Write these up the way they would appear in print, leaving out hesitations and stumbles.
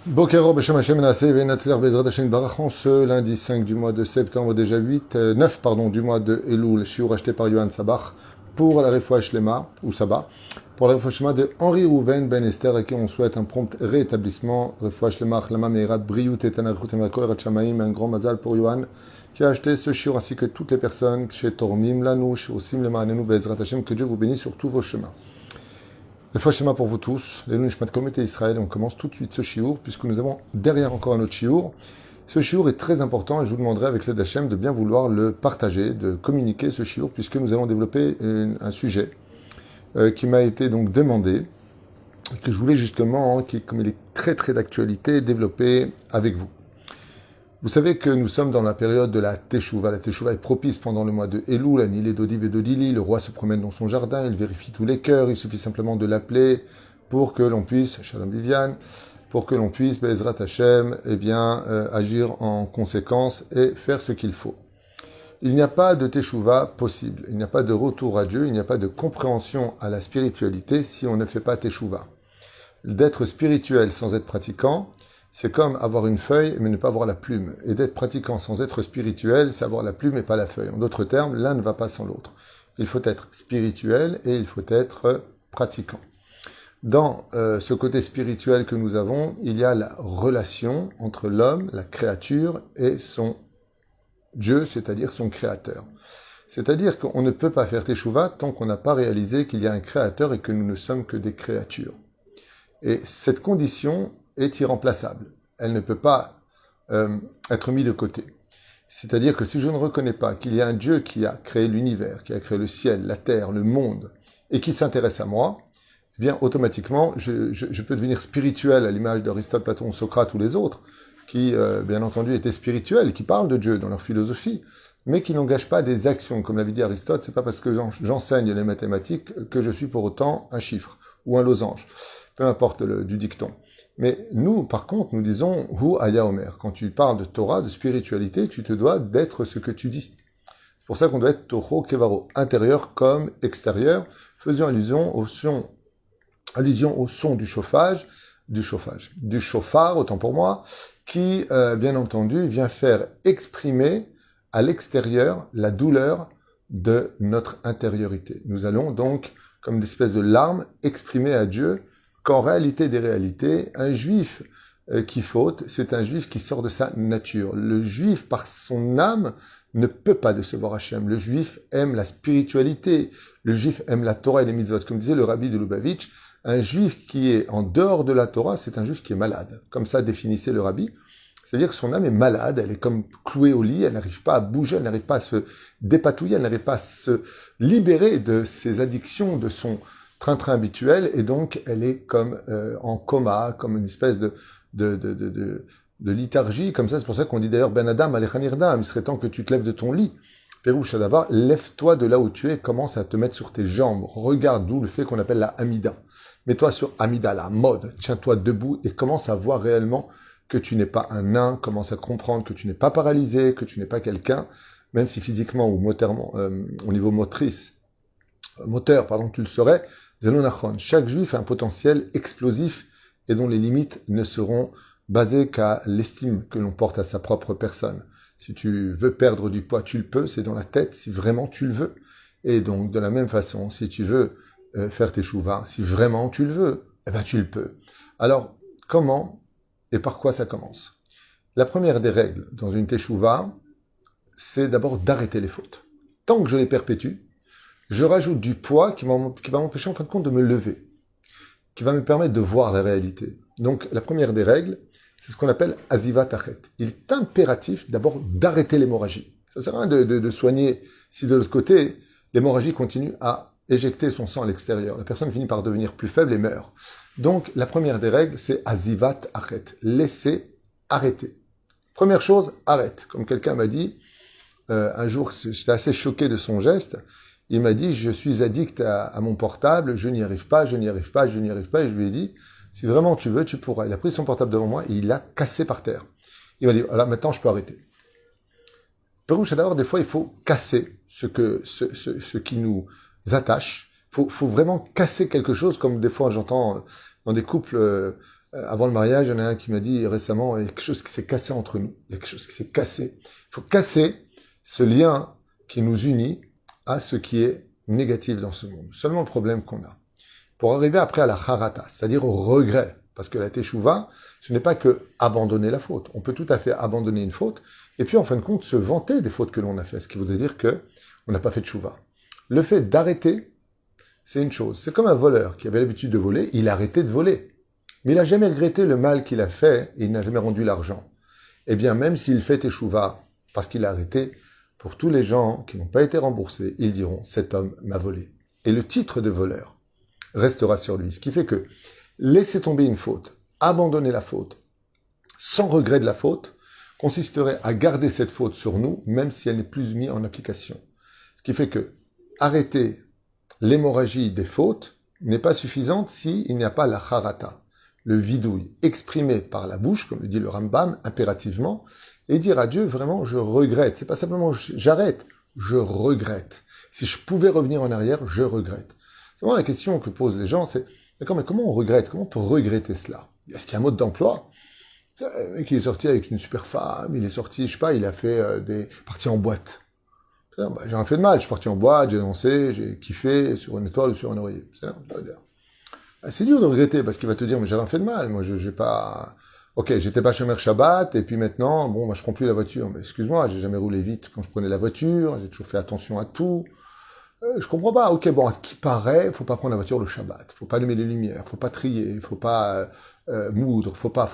Bokero Beshem Hashem Menaseh Venatzler Bezrat Hashem Barachon, ce lundi 5 du mois de septembre, déjà 9 pardon, du mois de Elul, le shiur acheté par Yohan Sabach pour la Refoua Shlema, ou Saba, pour la Refoua Shlema de Henri Rouven Ben Esther, à qui on souhaite un prompt rétablissement. Refoua Shlema, Achlama Meirat, Briyut et Tanachut et Makol Ratchamaim, un grand mazal pour Yohan, qui a acheté ce shiur ainsi que toutes les personnes chez Tormim, Lanouch, Osim Lemanenu Bezrat Hashem, que Dieu vous bénisse sur tous vos chemins. Le fois schéma pour vous tous, les Nishmat Comité Israël, on commence tout de suite ce shiur, puisque nous avons derrière encore un autre shiur. Ce shiur est très important et je vous demanderai avec l'aide d'Hachem de bien vouloir le partager, de communiquer ce shiur, puisque nous allons développer un sujet qui m'a été donc demandé, que je voulais justement, comme il est très très d'actualité, développer avec vous. Vous savez que nous sommes dans la période de la Teshuvah. La Teshuvah est propice pendant le mois de Elul, la Nilé d'Odiv et d'Odili. Le roi se promène dans son jardin, il vérifie tous les cœurs. Il suffit simplement de l'appeler pour que l'on puisse, Shalom Viviane, pour que l'on puisse, Be'ezrat Hashem, agir en conséquence et faire ce qu'il faut. Il n'y a pas de Teshuvah possible. Il n'y a pas de retour à Dieu. Il n'y a pas de compréhension à la spiritualité si on ne fait pas Teshuvah. D'être spirituel sans être pratiquant, c'est comme avoir une feuille mais ne pas avoir la plume. Et d'être pratiquant sans être spirituel, c'est avoir la plume et pas la feuille. En d'autres termes, l'un ne va pas sans l'autre. Il faut être spirituel et il faut être pratiquant. Dans ce côté spirituel que nous avons, il y a la relation entre l'homme, la créature, et son Dieu, c'est-à-dire son créateur. C'est-à-dire qu'on ne peut pas faire Teshuvah tant qu'on n'a pas réalisé qu'il y a un créateur et que nous ne sommes que des créatures. Et cette condition est irremplaçable. Elle ne peut pas être mise de côté. C'est-à-dire que si je ne reconnais pas qu'il y a un Dieu qui a créé l'univers, qui a créé le ciel, la terre, le monde, et qui s'intéresse à moi, eh bien, automatiquement, je peux devenir spirituel à l'image d'Aristote, Platon, Socrate ou les autres, qui, bien entendu, étaient spirituels et qui parlent de Dieu dans leur philosophie, mais qui n'engagent pas des actions. Comme l'avait dit Aristote, c'est pas parce que j'enseigne les mathématiques que je suis pour autant un chiffre ou un losange. Peu importe du dicton. Mais nous, par contre, nous disons Hu Aya Omer. Quand tu parles de Torah, de spiritualité, tu te dois d'être ce que tu dis. C'est pour ça qu'on doit être Toho Kevaro, intérieur comme extérieur, faisant allusion au son du chauffard, autant pour moi, qui, bien entendu, vient faire exprimer à l'extérieur la douleur de notre intériorité. Nous allons donc, comme une espèce de larme, exprimer à Dieu qu'en réalité des réalités, un juif qui faute, c'est un juif qui sort de sa nature. Le juif, par son âme, ne peut pas décevoir Hachem. Le juif aime la spiritualité. Le juif aime la Torah et les mitzvot. Comme disait le rabbi de Lubavitch, un juif qui est en dehors de la Torah, c'est un juif qui est malade. Comme ça définissait le rabbi. C'est-à-dire que son âme est malade, elle est comme clouée au lit, elle n'arrive pas à bouger, elle n'arrive pas à se dépatouiller, elle n'arrive pas à se libérer de ses addictions, de son train-train habituel, et donc elle est comme en coma, comme une espèce de léthargie, comme ça. C'est pour ça qu'on dit d'ailleurs Ben Adam Alechan Irdam, il serait temps que tu te lèves de ton lit. Pérou Shadavar, lève-toi de là où tu es, commence à te mettre sur tes jambes, regarde d'où le fait qu'on appelle la Amida. Mets-toi sur Amida, la mode, tiens-toi debout et commence à voir réellement que tu n'es pas un nain, commence à comprendre que tu n'es pas paralysé, que tu n'es pas quelqu'un, même si physiquement ou moteur, au niveau moteur, tu le serais. Zelonachon. Chaque juif a un potentiel explosif et dont les limites ne seront basées qu'à l'estime que l'on porte à sa propre personne. Si tu veux perdre du poids, tu le peux, c'est dans la tête, si vraiment tu le veux. Et donc, de la même façon, si tu veux faire tes chouvas, si vraiment tu le veux, eh ben tu le peux. Alors, comment et par quoi ça commence? La première des règles dans une teshuva, c'est d'abord d'arrêter les fautes. Tant que je les perpétue, je rajoute du poids qui va m'empêcher en fin de compte de me lever, qui va me permettre de voir la réalité. Donc la première des règles, c'est ce qu'on appelle Azivat Achet. Il est impératif d'abord d'arrêter l'hémorragie. Ça sert à rien de soigner si de l'autre côté, l'hémorragie continue à éjecter son sang à l'extérieur. La personne finit par devenir plus faible et meurt. Donc la première des règles, c'est Azivat Achet. Laisser arrêter. Première chose, arrête. Comme quelqu'un m'a dit, un jour, j'étais assez choqué de son geste. Il m'a dit, je suis addict à mon portable, je n'y arrive pas, et je lui ai dit, si vraiment tu veux, tu pourras. Il a pris son portable devant moi et il l'a cassé par terre. Il m'a dit, voilà, maintenant je peux arrêter. Perouche, d'abord, des fois, il faut casser ce qui nous attache. Faut vraiment casser quelque chose, comme des fois j'entends dans des couples Avant le mariage, il y en a un qui m'a dit récemment, il y a quelque chose qui s'est cassé entre nous. Il y a quelque chose qui s'est cassé. Il faut casser ce lien qui nous unit à ce qui est négatif dans ce monde. Seulement le problème qu'on a. Pour arriver après à la harata, c'est-à-dire au regret. Parce que la teshuva, ce n'est pas que abandonner la faute. On peut tout à fait abandonner une faute, et puis en fin de compte se vanter des fautes que l'on a fait, ce qui voudrait dire que on n'a pas fait de teshuva. Le fait d'arrêter, c'est une chose. C'est comme un voleur qui avait l'habitude de voler, il a arrêté de voler. Mais il n'a jamais regretté le mal qu'il a fait, et il n'a jamais rendu l'argent. Eh bien, même s'il fait teshuva, parce qu'il a arrêté, pour tous les gens qui n'ont pas été remboursés, ils diront, cet homme m'a volé. Et le titre de voleur restera sur lui. Ce qui fait que laisser tomber une faute, abandonner la faute, sans regret de la faute, consisterait à garder cette faute sur nous, même si elle n'est plus mise en application. Ce qui fait que arrêter l'hémorragie des fautes n'est pas suffisante s'il n'y a pas la harata, le vidouille, exprimé par la bouche, comme le dit le Rambam, impérativement, et dire à Dieu, vraiment, je regrette. C'est pas simplement j'arrête, je regrette. Si je pouvais revenir en arrière, je regrette. C'est vraiment la question que posent les gens, c'est d'accord, mais comment on regrette? Comment on peut regretter cela? Est-ce qu'il y a un mode d'emploi? Le mec, il est sorti avec une super femme, il est sorti, je sais pas, il a fait des parties en boîte. Bah, j'ai rien fait de mal, je suis parti en boîte, j'ai dansé, j'ai kiffé sur une étoile ou sur un oreiller. C'est dur de regretter parce qu'il va te dire, mais j'ai rien fait de mal, moi j'ai pas... Ok, j'étais pas chômeur Shabbat, et puis maintenant, bon, moi je prends plus la voiture. Mais excuse-moi, j'ai jamais roulé vite quand je prenais la voiture, j'ai toujours fait attention à tout. Je comprends pas. Ok, bon, à ce qui paraît, faut pas prendre la voiture le Shabbat, faut pas allumer les lumières, faut pas trier, faut pas moudre, faut pas.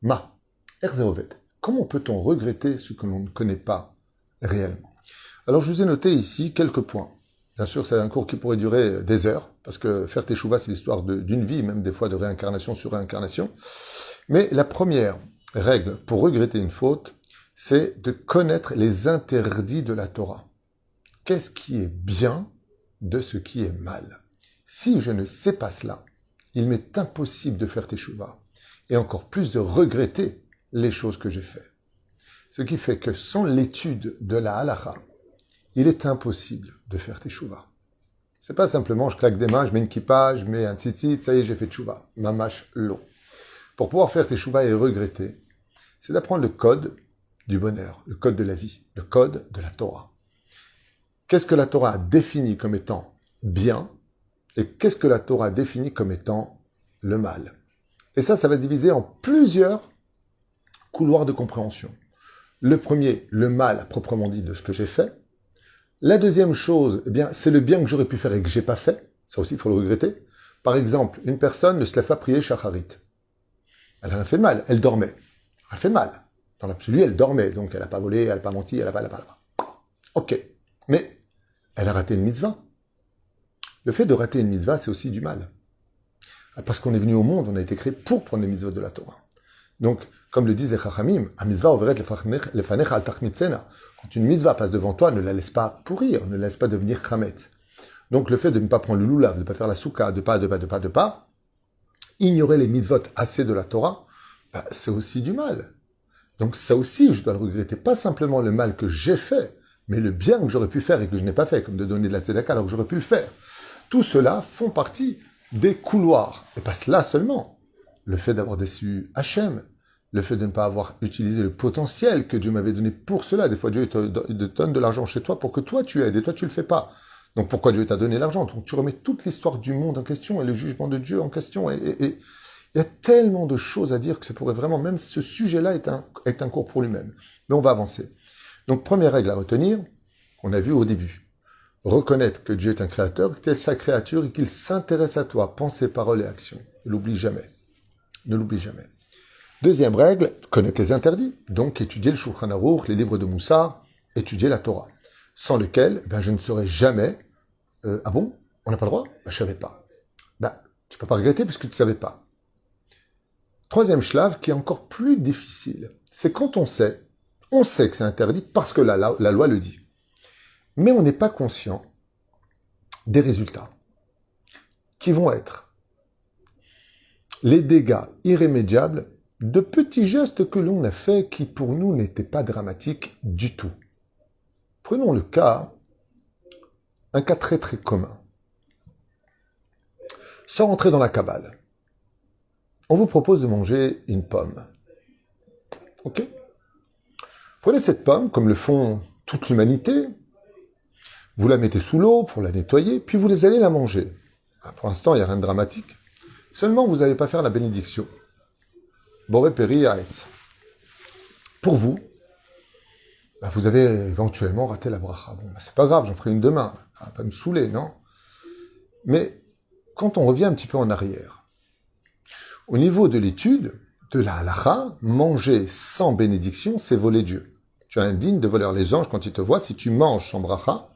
Mais Erzeovet, comment peut-on regretter ce que l'on ne connaît pas réellement? Alors, je vous ai noté ici quelques points. Bien sûr, c'est un cours qui pourrait durer des heures, parce que faire teshuva, c'est l'histoire d'une vie, même des fois de réincarnation sur réincarnation. Mais la première règle pour regretter une faute, c'est de connaître les interdits de la Torah. Qu'est-ce qui est bien de ce qui est mal? Si je ne sais pas cela, il m'est impossible de faire teshuva, et encore plus de regretter les choses que j'ai faites. Ce qui fait que sans l'étude de la halacha, il est impossible de faire teshuva. C'est pas simplement je claque des mains, je mets une kippa, je mets un tzitzit, ça y est, j'ai fait teshuva. Mamash lo. Pour pouvoir faire teshuva et regretter, c'est d'apprendre le code du bonheur, le code de la vie, le code de la Torah. Qu'est-ce que la Torah a défini comme étant bien et qu'est-ce que la Torah a défini comme étant le mal. Et ça va se diviser en plusieurs couloirs de compréhension. Le premier, le mal à proprement dit de ce que j'ai fait. La deuxième chose, eh bien, c'est le bien que j'aurais pu faire et que j'ai pas fait. Ça aussi, il faut le regretter. Par exemple, une personne ne se lève pas prier shacharit. Elle a rien fait de mal, elle dormait. Elle a fait de mal. Dans l'absolu, elle dormait, donc elle n'a pas volé, elle n'a pas menti, elle n'a pas. Ok. Mais elle a raté une mitzvah. Le fait de rater une mitzvah, c'est aussi du mal. Parce qu'on est venu au monde, on a été créé pour prendre les mitzvahs de la Torah. Donc, comme le disent les Chachamim, a mitzvah overet lefanecha al tachmitzena. Quand une mitzvah passe devant toi, ne la laisse pas pourrir, ne la laisse pas devenir kramet. Donc, le fait de ne pas prendre le lulav, de ne pas faire la souka, de pas, ignorer les mitzvot assez de la Torah, bah, c'est aussi du mal. Donc, ça aussi, je dois le regretter. Pas simplement le mal que j'ai fait, mais le bien que j'aurais pu faire et que je n'ai pas fait, comme de donner de la tzedaka alors que j'aurais pu le faire. Tout cela font partie des couloirs. Et pas cela seulement. Le fait d'avoir déçu Hachem, le fait de ne pas avoir utilisé le potentiel que Dieu m'avait donné pour cela. Des fois, Dieu te donne de l'argent chez toi pour que toi tu aides, et toi tu le fais pas. Donc pourquoi Dieu t'a donné l'argent? Donc tu remets toute l'histoire du monde en question et le jugement de Dieu en question. Et il y a tellement de choses à dire que ça pourrait vraiment, même ce sujet-là est un cours pour lui-même. Mais on va avancer. Donc première règle à retenir, on a vu au début. Reconnaître que Dieu est un créateur, que tu es sa créature et qu'il s'intéresse à toi, pensée, parole et action. Ne l'oublie jamais. Ne l'oublie jamais. Deuxième règle, connaître les interdits. Donc étudier le Shulchan Aruch, les livres de Moussa, étudier la Torah. Sans lequel, je ne saurais jamais... ah bon? On n'a pas le droit? Je ne savais pas. Tu ne peux pas regretter parce que tu ne savais pas. Troisième shlav, qui est encore plus difficile, c'est quand on sait que c'est interdit parce que la loi le dit. Mais on n'est pas conscient des résultats qui vont être les dégâts irrémédiables de petits gestes que l'on a faits qui pour nous n'étaient pas dramatiques du tout. Prenons un cas très très commun. Sans rentrer dans la Kabbale, On vous propose de manger une pomme. Ok? Prenez cette pomme, comme le font toute l'humanité, vous la mettez sous l'eau pour la nettoyer, puis vous allez la manger. Pour l'instant, il n'y a rien de dramatique. Seulement, vous n'allez pas faire la bénédiction. Boré Peri Aetz. Pour vous, vous avez éventuellement raté la bracha. Bon, c'est pas grave, j'en ferai une demain. Ça va pas me saouler, non? Mais quand on revient un petit peu en arrière, au niveau de l'étude de la halacha, manger sans bénédiction, c'est voler Dieu. Tu es indigne de voleur. Les anges, quand ils te voient, si tu manges sans bracha,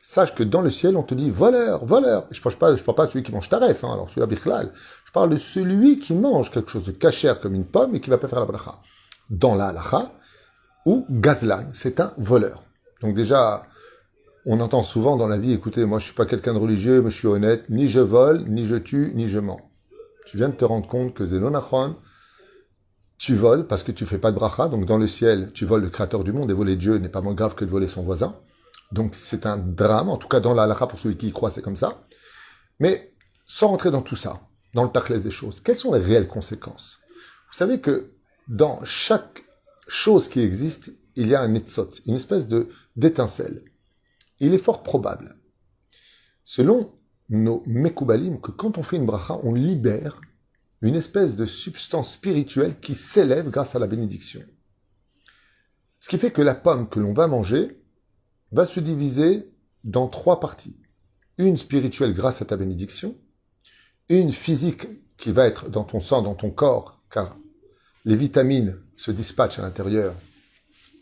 sache que dans le ciel, on te dit voleur, voleur. Je ne parle pas de celui qui mange taref, alors celui-là, bichlal. Je parle de celui qui mange quelque chose de cachère comme une pomme et qui ne va pas faire la bracha. Dans la halacha, ou gazlan, c'est un voleur. Donc déjà, on entend souvent dans la vie, écoutez, moi je suis pas quelqu'un de religieux, mais je suis honnête, ni je vole, ni je tue, ni je mens. Tu viens de te rendre compte que Zénonachon, tu voles parce que tu fais pas de bracha, donc dans le ciel, tu voles le créateur du monde, et voler Dieu n'est pas moins grave que de voler son voisin. Donc c'est un drame, en tout cas dans la halakha, pour celui qui y croit, c'est comme ça. Mais sans rentrer dans tout ça, dans le tachlès des choses, quelles sont les réelles conséquences? Vous savez que dans chaque chose qui existe, il y a un nitzot, une espèce d'étincelle. Il est fort probable, selon nos mekoubalim, que quand on fait une bracha, on libère une espèce de substance spirituelle qui s'élève grâce à la bénédiction. Ce qui fait que la pomme que l'on va manger va se diviser dans 3 parties. Une spirituelle grâce à ta bénédiction, une physique qui va être dans ton sang, dans ton corps, car les vitamines se dispatchent à l'intérieur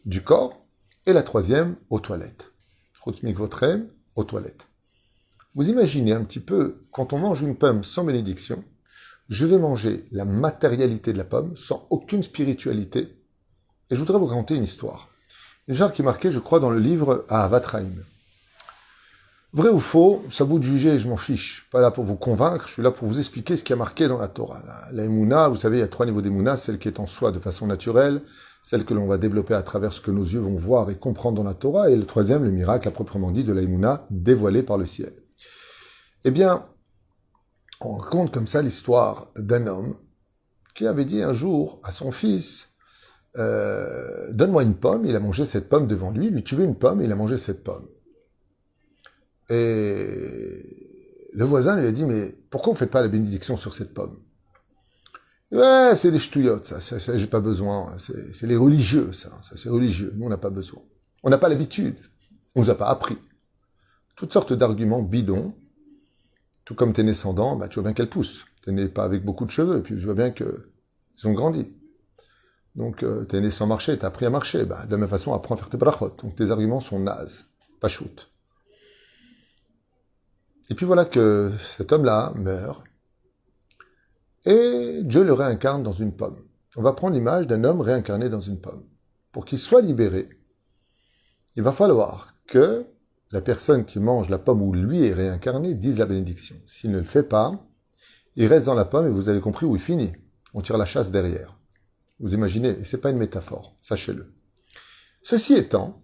du corps, et la 3e, aux toilettes. Chutmik votrem, aux toilettes. Vous imaginez un petit peu, quand on mange une pomme sans bénédiction, je vais manger la matérialité de la pomme sans aucune spiritualité. Et je voudrais vous raconter une histoire. Une histoire qui est marquée, je crois, dans le livre Ahavat Chaim. Vrai ou faux, ça vous de juger, je m'en fiche. Je suis pas là pour vous convaincre, je suis là pour vous expliquer ce qui est marqué dans la Torah. La Emouna, vous savez, il y a 3 niveaux d'Emouna, celle qui est en soi de façon naturelle, celle que l'on va développer à travers ce que nos yeux vont voir et comprendre dans la Torah, et le 3e, le miracle, à proprement dit, de la Emouna, dévoilé par le ciel. Eh bien, on raconte comme ça l'histoire d'un homme qui avait dit un jour à son fils, donne-moi une pomme. Il a mangé cette pomme devant lui. Lui, tu veux une pomme? Il a mangé cette pomme. Et le voisin lui a dit, mais pourquoi vous ne faites pas la bénédiction sur cette pomme? Ouais, c'est des ch'touillottes, ça j'ai pas besoin. C'est les religieux, ça c'est religieux. Nous, on n'a pas besoin. On n'a pas l'habitude. On nous a pas appris. Toutes sortes d'arguments bidons. Tout comme tes né sans dents, tu vois bien qu'elles poussent. T'es né pas avec beaucoup de cheveux, et puis tu vois bien qu'ils ont grandi. Donc, t'es né sans marcher, t'as appris à marcher. De la même façon, apprends à faire tes brachot. Donc, tes arguments sont nazes, pas shoot. Et puis voilà que cet homme-là meurt, et Dieu le réincarne dans une pomme. On va prendre l'image d'un homme réincarné dans une pomme. Pour qu'il soit libéré, il va falloir que la personne qui mange la pomme où lui est réincarné dise la bénédiction. S'il ne le fait pas, il reste dans la pomme et vous avez compris où il finit. On tire la chasse derrière. Vous imaginez, et c'est pas une métaphore, sachez-le. Ceci étant,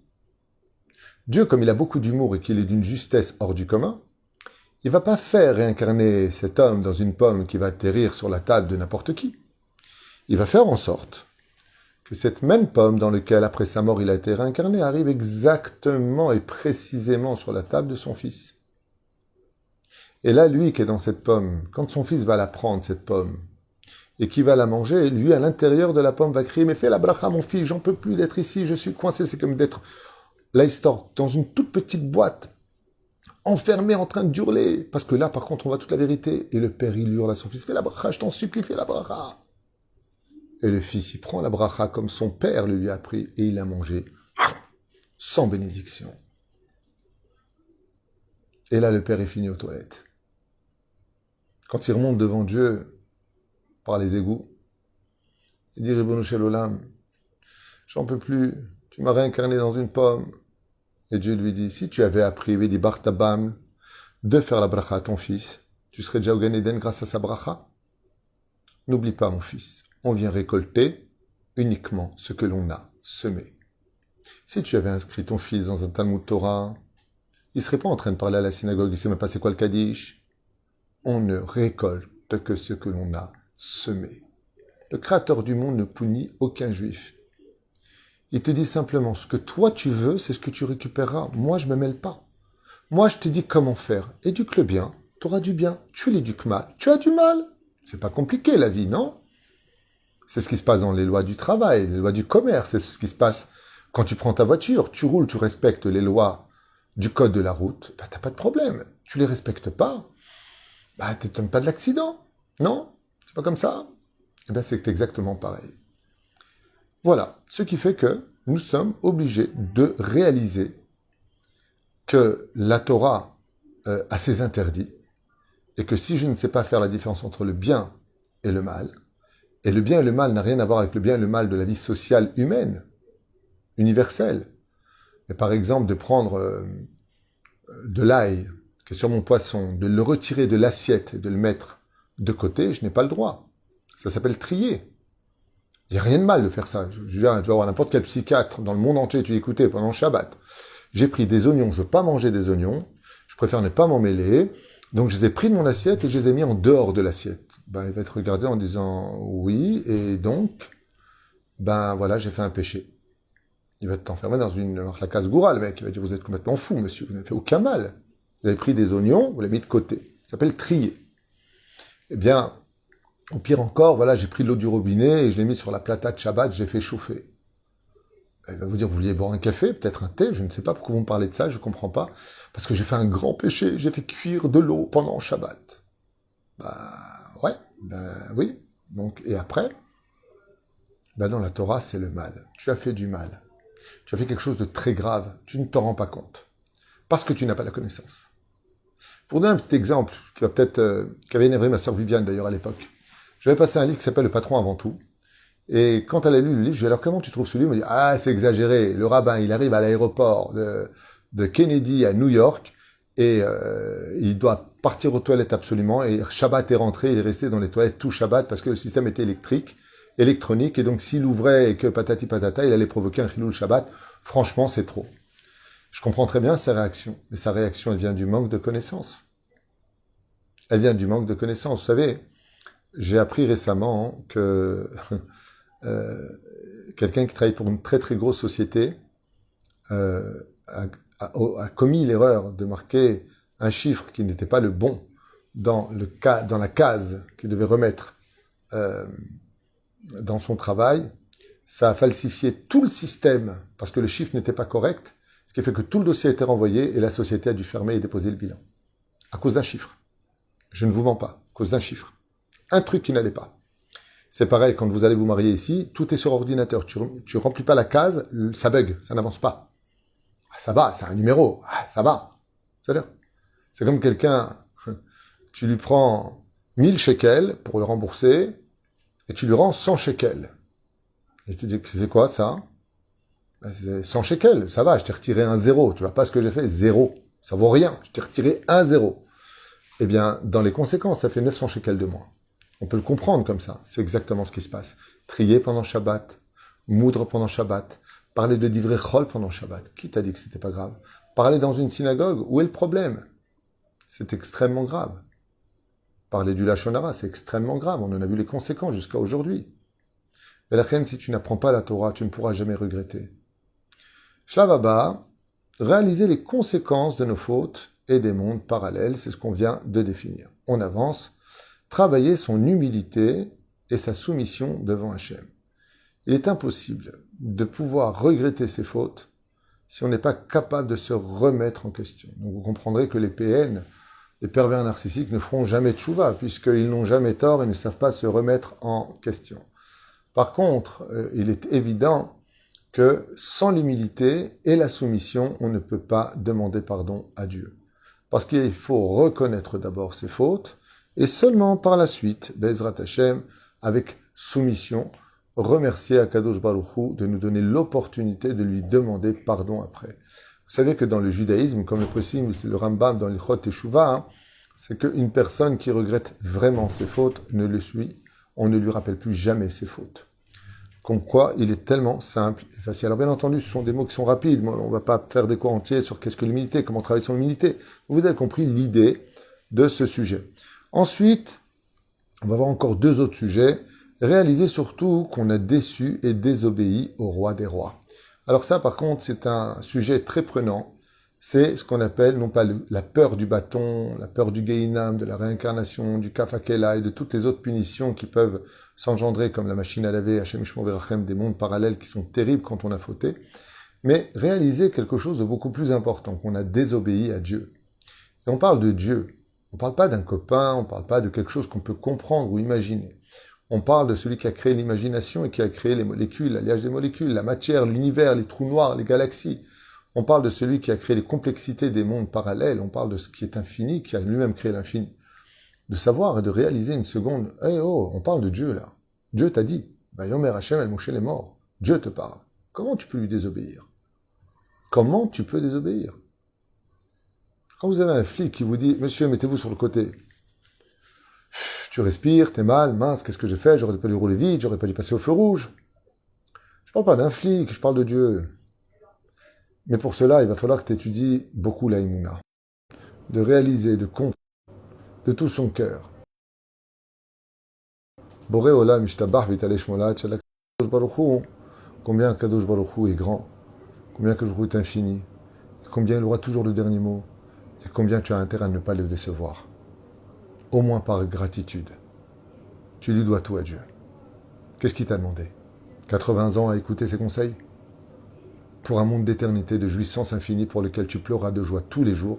Dieu, comme il a beaucoup d'humour et qu'il est d'une justesse hors du commun, il va pas faire réincarner cet homme dans une pomme qui va atterrir sur la table de n'importe qui. Il va faire en sorte que cette même pomme dans laquelle, après sa mort, il a été réincarné, arrive exactement et précisément sur la table de son fils. Et là, lui qui est dans cette pomme, quand son fils va la prendre, cette pomme, et qui va la manger, lui, à l'intérieur de la pomme, va crier « Mais fais la bracha, mon fils, j'en peux plus d'être ici, je suis coincé. » C'est comme d'être, là, dans une toute petite boîte, enfermé, en train d'hurler. Parce que là, par contre, on voit toute la vérité. Et le père, il hurle à son fils « Fais la bracha, je t'en supplie, fais la bracha. » Et le fils, il prend la bracha comme son père le lui a appris, et il a mangé sans bénédiction. Et là, le père est fini aux toilettes. Quand il remonte devant Dieu, par les égouts, il dit, Ribono Shel Olam, j'en peux plus, tu m'as réincarné dans une pomme. Et Dieu lui dit, si tu avais appris, il dit, Bartabam, de faire la bracha à ton fils, tu serais déjà au Gan Eden grâce à sa bracha. N'oublie pas, mon fils, on vient récolter uniquement ce que l'on a semé. Si tu avais inscrit ton fils dans un Talmud Torah, il ne serait pas en train de parler à la synagogue, il ne sait même pas c'est quoi le Kaddish. On ne récolte que ce que l'on a semé. Le Créateur du monde ne punit aucun juif. Il te dit simplement, ce que toi tu veux, c'est ce que tu récupéreras. Moi, je ne me mêle pas. Moi, je te dis comment faire. Éduque le bien, tu auras du bien. Tu l'éduques mal, tu as du mal. C'est pas compliqué la vie, non? C'est ce qui se passe dans les lois du travail, les lois du commerce. C'est ce qui se passe quand tu prends ta voiture. Tu roules, tu respectes les lois du code de la route. Bah, t'as pas de problème. Tu les respectes pas. Bah, t'étonnes pas de l'accident. Non? C'est pas comme ça? Eh bien, c'est exactement pareil. Voilà. Ce qui fait que nous sommes obligés de réaliser que la Torah a ses interdits et que si je ne sais pas faire la différence entre le bien et le mal, et le bien et le mal n'a rien à voir avec le bien et le mal de la vie sociale humaine, universelle. Et par exemple, de prendre de l'ail qui est sur mon poisson, de le retirer de l'assiette et de le mettre de côté, je n'ai pas le droit. Ça s'appelle trier. Il n'y a rien de mal de faire ça. Je veux dire, tu vas voir n'importe quel psychiatre dans le monde entier, tu dis, écoutez, pendant Shabbat, j'ai pris des oignons, je ne veux pas manger des oignons, je préfère ne pas m'en mêler, donc je les ai pris de mon assiette et je les ai mis en dehors de l'assiette. Ben, il va être regardé en disant oui, et donc, ben voilà, j'ai fait un péché. Il va t'enfermer dans la case goura, le mec. Il va dire, vous êtes complètement fou, monsieur, vous n'avez fait aucun mal. Vous avez pris des oignons, vous les avez mis de côté. Ça s'appelle trier. Eh bien, au pire encore, voilà, j'ai pris de l'eau du robinet et je l'ai mis sur la plata de Shabbat, j'ai fait chauffer. Il va vous dire, vous vouliez boire un café, peut-être un thé, je ne sais pas pourquoi vous me parlez de ça, je ne comprends pas. Parce que j'ai fait un grand péché, j'ai fait cuire de l'eau pendant Shabbat. Bah, ouais, ben oui. Donc, et après, ben dans la Torah, c'est le mal. Tu as fait du mal. Tu as fait quelque chose de très grave. Tu ne t'en rends pas compte. Parce que tu n'as pas la connaissance. Pour donner un petit exemple, qui va peut-être, qui avait énervé ma sœur Viviane d'ailleurs à l'époque. J'avais passé un livre qui s'appelle Le patron avant tout. Et quand elle a lu le livre, je lui ai dit, alors comment tu trouves ce livre? Elle m'a dit, ah, c'est exagéré. Le rabbin, il arrive à l'aéroport de Kennedy à New York et il doit partir aux toilettes absolument. Et Shabbat est rentré, il est resté dans les toilettes tout Shabbat parce que le système était électronique. Et donc, s'il ouvrait et que patati patata, il allait provoquer un chilul Shabbat. Franchement, c'est trop. Je comprends très bien sa réaction. Mais sa réaction, elle vient du manque de connaissances. Elle vient du manque de connaissances. Vous savez, j'ai appris récemment que quelqu'un qui travaille pour une très très grosse société a commis l'erreur de marquer un chiffre qui n'était pas le bon dans la case qu'il devait remettre dans son travail. Ça a falsifié tout le système parce que le chiffre n'était pas correct, ce qui fait que tout le dossier a été renvoyé et la société a dû fermer et déposer le bilan. À cause d'un chiffre. Je ne vous mens pas, à cause d'un chiffre. Un truc qui n'allait pas. C'est pareil, quand vous allez vous marier ici, tout est sur ordinateur. Tu remplis pas la case, ça bug, ça n'avance pas. Ah, ça va, c'est un numéro. Ah, ça va. C'est comme quelqu'un, tu lui prends 1000 shekels pour le rembourser et tu lui rends 100 shekels. Et tu dis, c'est quoi ça? Ben, c'est 100 shekels, ça va, je t'ai retiré un zéro. Tu vois pas ce que j'ai fait? Zéro. Ça vaut rien. Je t'ai retiré un zéro. Eh bien, dans les conséquences, ça fait 900 shekels de moins. On peut le comprendre comme ça. C'est exactement ce qui se passe. Trier pendant Shabbat, moudre pendant Shabbat, parler de divrei chol pendant Shabbat. Qui t'a dit que c'était pas grave? Parler dans une synagogue, où est le problème? C'est extrêmement grave. Parler du Lachon Hara, c'est extrêmement grave. On en a vu les conséquences jusqu'à aujourd'hui. Et la reine, si tu n'apprends pas la Torah, tu ne pourras jamais regretter. Shlavaba, réaliser les conséquences de nos fautes et des mondes parallèles, c'est ce qu'on vient de définir. On avance. Travailler son humilité et sa soumission devant Hachem. Il est impossible de pouvoir regretter ses fautes si on n'est pas capable de se remettre en question. Donc vous comprendrez que les PN, les pervers narcissiques, ne feront jamais de tchouva, puisqu'ils n'ont jamais tort et ne savent pas se remettre en question. Par contre, il est évident que sans l'humilité et la soumission, on ne peut pas demander pardon à Dieu. Parce qu'il faut reconnaître d'abord ses fautes, et seulement par la suite, Bezrat Hashem, avec soumission, remercier Akadosh Baruch Hu de nous donner l'opportunité de lui demander pardon après. Vous savez que dans le judaïsme, comme le précise le Rambam dans l'Ilchot Teshuvah, c'est qu'une personne qui regrette vraiment ses fautes on ne lui rappelle plus jamais ses fautes. Comme quoi, il est tellement simple et facile. Alors bien entendu, ce sont des mots qui sont rapides. On ne va pas faire des cours entiers sur qu'est-ce que l'humilité, comment travailler sur l'humilité. Vous avez compris l'idée de ce sujet. Ensuite, on va voir encore deux autres sujets. Réaliser surtout qu'on a déçu et désobéi au roi des rois. Alors ça, par contre, c'est un sujet très prenant. C'est ce qu'on appelle, non pas la peur du bâton, la peur du Gehinam, de la réincarnation, du Kafakela et de toutes les autres punitions qui peuvent s'engendrer, comme la machine à laver, Hashem Shmo Berachem, des mondes parallèles qui sont terribles quand on a fauté. Mais réaliser quelque chose de beaucoup plus important, qu'on a désobéi à Dieu. Et on parle de Dieu. On ne parle pas d'un copain, on ne parle pas de quelque chose qu'on peut comprendre ou imaginer. On parle de celui qui a créé l'imagination et qui a créé les molécules, l'alliage des molécules, la matière, l'univers, les trous noirs, les galaxies. On parle de celui qui a créé les complexités des mondes parallèles. On parle de ce qui est infini, qui a lui-même créé l'infini. De savoir et de réaliser une seconde. Eh oh, on parle de Dieu là. Dieu t'a dit. Yomer Hashem el Moshe les morts. Dieu te parle. Comment tu peux lui désobéir? Comment tu peux désobéir? Quand vous avez un flic qui vous dit, monsieur, mettez-vous sur le côté. Tu respires, t'es mal, mince, qu'est-ce que j'ai fait? J'aurais pas dû rouler vite, j'aurais pas dû passer au feu rouge. Je parle pas d'un flic, je parle de Dieu. Mais pour cela, il va falloir que tu étudies beaucoup la Emouna. De réaliser, de comprendre, de tout son cœur. Boré Olam Ishtabach Vitalesh Molat Shalak Kadosh Baruch Hu. Combien Kadosh Baruch Hu est grand, combien Kadosh Baruch Hu est infini, et combien il aura toujours le dernier mot, et combien tu as intérêt à ne pas le décevoir. Au moins par gratitude. Tu lui dois tout à Dieu. Qu'est-ce qu'il t'a demandé? 80 ans à écouter ses conseils? Pour un monde d'éternité, de jouissance infinie pour lequel tu pleuras de joie tous les jours,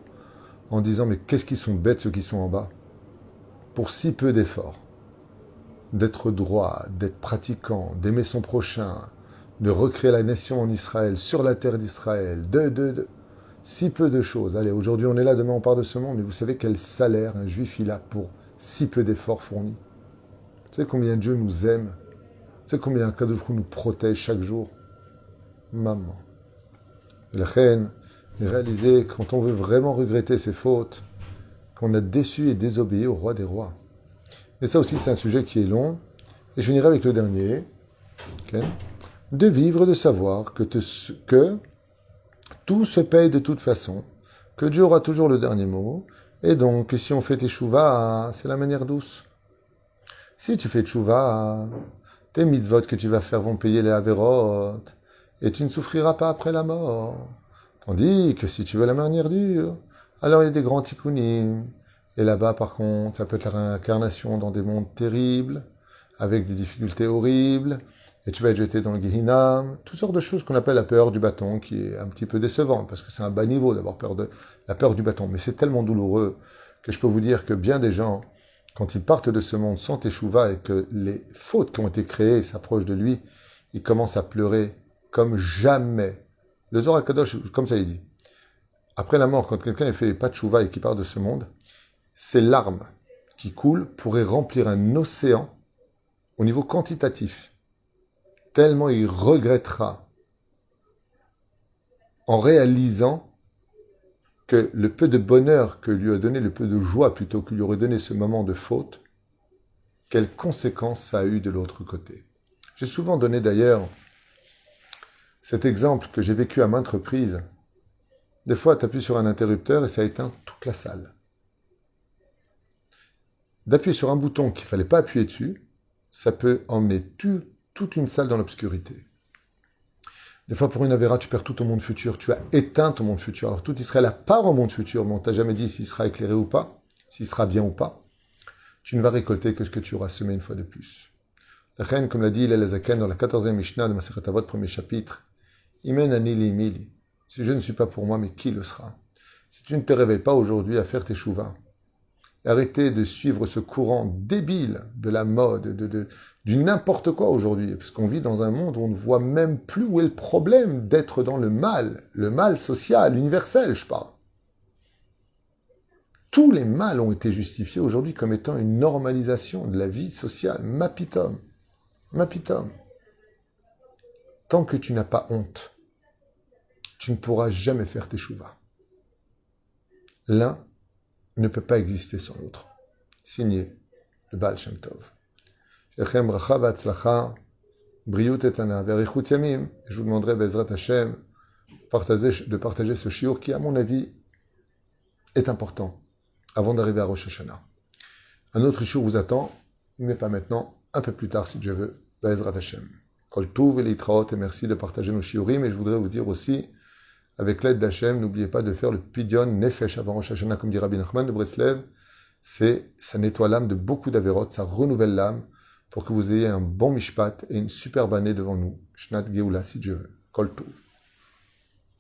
en disant mais qu'est-ce qu'ils sont bêtes ceux qui sont en bas? Pour si peu d'efforts, d'être droit, d'être pratiquant, d'aimer son prochain, de recréer la nation en Israël, sur la terre d'Israël, si peu de choses. Allez, aujourd'hui on est là, demain on part de ce monde, mais vous savez quel salaire un juif il a pour si peu d'efforts fournis? Vous savez combien Dieu nous aime? Vous savez combien Kadosh Hu nous protège chaque jour? Maman. La reine, réaliser quand on veut vraiment regretter ses fautes, qu'on a déçu et désobéi au roi des rois. Et ça aussi c'est un sujet qui est long, et je finirai avec le dernier. Okay. De vivre, de savoir que tout se paye de toute façon, que Dieu aura toujours le dernier mot, et donc si on fait teshuva, c'est la manière douce. Si tu fais teshuva, tes mitzvot que tu vas faire vont payer les averot, et tu ne souffriras pas après la mort. Tandis que si tu veux la manière dure, alors il y a des grands tikkunim, et là-bas par contre, ça peut être la réincarnation dans des mondes terribles, avec des difficultés horribles, et tu vas être jeté dans le Gehinam, toutes sortes de choses qu'on appelle la peur du bâton, qui est un petit peu décevante, parce que c'est un bas niveau d'avoir la peur du bâton. Mais c'est tellement douloureux que je peux vous dire que bien des gens, quand ils partent de ce monde sans teshuva et que les fautes qui ont été créées s'approchent de lui, ils commencent à pleurer comme jamais. Le Zohar HaKadosh, comme ça il dit, après la mort, quand quelqu'un ne fait pas de teshuva et qui part de ce monde, ses larmes qui coulent pourraient remplir un océan au niveau quantitatif. Tellement il regrettera en réalisant que le peu de bonheur que lui a donné, le peu de joie plutôt que lui aurait donné ce moment de faute, quelles conséquences ça a eu de l'autre côté. J'ai souvent donné d'ailleurs cet exemple que j'ai vécu à maintes reprises. Des fois, tu appuies sur un interrupteur et ça éteint toute la salle. D'appuyer sur un bouton qu'il ne fallait pas appuyer dessus, ça peut emmener toute une salle dans l'obscurité. Des fois, pour une avéra, tu perds tout ton monde futur. Tu as éteint ton monde futur. Alors, tout Israël a part au monde futur, mais on t'a jamais dit s'il sera éclairé ou pas, s'il sera bien ou pas. Tu ne vas récolter que ce que tu auras semé une fois de plus. La reine, comme l'a dit Hillel Azaken dans la 14e Mishnah de Masechet Avot, premier chapitre, Imen anili mili. Si je ne suis pas pour moi, mais qui le sera? Si tu ne te réveilles pas aujourd'hui à faire tes chouvas, arrêtez de suivre ce courant débile de la mode, du n'importe quoi aujourd'hui, parce qu'on vit dans un monde où on ne voit même plus où est le problème d'être dans le mal social, universel, je parle. Tous les mâles ont été justifiés aujourd'hui comme étant une normalisation de la vie sociale. Mapitom. Tant que tu n'as pas honte, tu ne pourras jamais faire tes chouvas. L'un ne peut pas exister sans l'autre. Signé le Baal Shem Tov. Shechem bracha v'atzlacha, briyut etana, verichut yamim. Je vous demanderai, Bezrat Hashem, de partager ce shiur qui, à mon avis, est important avant d'arriver à Rosh Hashanah. Un autre shiur vous attend, mais pas maintenant. un peu plus tard si Dieu veut. Bezrat Hashem. Kol Touv et Litraot, et merci de partager nos shiurim. Et je voudrais vous dire aussi, avec l'aide d'Hachem, n'oubliez pas de faire le Pidyon Nefesh avant Rosh Hashanah, comme dit Rabbi Nachman de Breslev. Ça nettoie l'âme de beaucoup d'avérotes, ça renouvelle l'âme pour que vous ayez un bon mishpat et une superbe année devant nous. Shnat Geoula, si Dieu veut. Kol Touv.